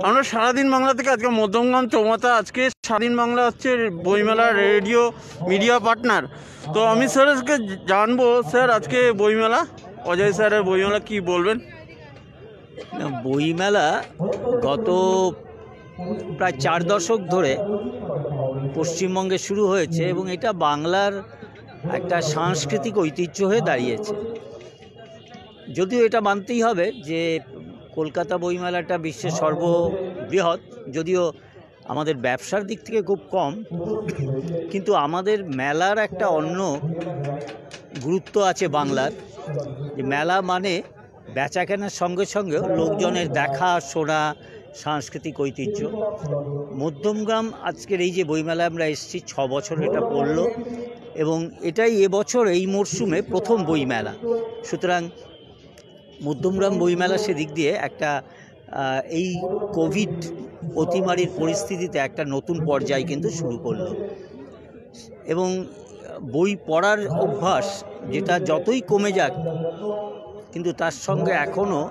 আমরা সারাদিন বাংলা থেকে আজকে মধ্যমগ্রাম চৌমাথা, আজকে স্বাধীন বাংলা হচ্ছে বইমেলা রেডিও মিডিয়া পার্টনার। তো আমি স্যারকে জানবো, স্যার আজকে বইমেলা, অজয় স্যারের বইমেলা কি বলবেন? বইমেলা গত প্রায় 4 দশক ধরে পশ্চিমবঙ্গে শুরু হয়েছে এবং এটা বাংলার একটা সাংস্কৃতিক ঐতিহ্য হয়ে দাঁড়িয়েছে। যদিও এটা মানতেই হবে যে কলকাতা বইমেলাটা বিশ্বের সর্ববৃহৎ, যদিও আমাদের ব্যবসার দিক থেকে খুব কম, কিন্তু আমাদের মেলার একটা অন্য গুরুত্ব আছে বাংলার। যে মেলা মানে বেচা কেনার সঙ্গে সঙ্গেও লোকজনের দেখা শোনা, সাংস্কৃতিক ঐতিহ্য। মধ্যমগ্রাম আজকের এই যে বইমেলায় আমরা এসেছি, 6 বছর এটা পড়লো এবং এটাই এবছর এই মরশুমে প্রথম বইমেলা। সুতরাং মধ্যমগ্রাম বইমেলা সেদিক দিয়ে একটা এই কোভিড অতিমারির পরিস্থিতিতে একটা নতুন পর্যায় কিন্তু শুরু করলো এবং বই পড়ার অভ্যাস যেটা যতই কমে যাক, কিন্তু তার সঙ্গে এখনও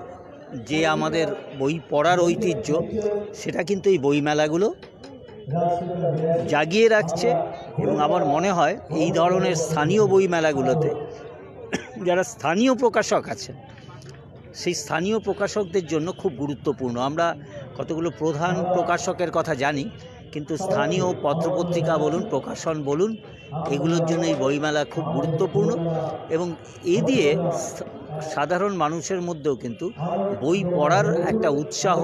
যে আমাদের বই পড়ার ঐতিহ্য সেটা কিন্তু এই বইমেলাগুলো জাগিয়ে রাখছে। এবং আমার মনে হয় এই ধরনের স্থানীয় বইমেলাগুলোতে যারা স্থানীয় প্রকাশক আছেন, সেই স্থানীয় প্রকাশকদের জন্য খুব গুরুত্বপূর্ণ। আমরা কতগুলো প্রধান প্রকাশকের কথা জানি, কিন্তু স্থানীয় পত্রপত্রিকা বলুন, প্রকাশন বলুন, এগুলোর জন্য এই বইমেলা খুব গুরুত্বপূর্ণ এবং এ দিয়ে সাধারণ মানুষের মধ্যেও কিন্তু বই পড়ার একটা উৎসাহ,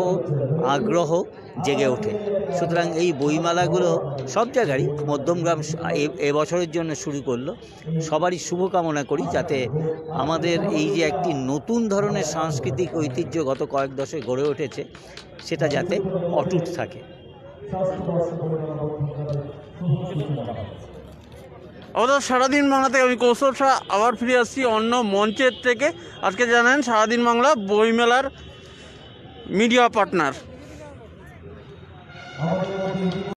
আগ্রহ জেগে ওঠে। সুতরাং এই বইমেলাগুলো সব জায়গায় মধ্যমগ্রাম এবছরের জন্য শুরু করলো। সবারই শুভকামনা করি যাতে আমাদের এই যে একটি নতুন ধরনের সাংস্কৃতিক ঐতিহ্য গত কয়েক দশকে গড়ে উঠেছে সেটা যাতে অটুট থাকে। আমাদের সারাদিন বাংলা থেকে আমি কৌশল শাহ আবার ফিরে আসছি অন্য মঞ্চের থেকে। আজকে জানেন সারাদিন বাংলা বইমেলার মিডিয়া পার্টনার।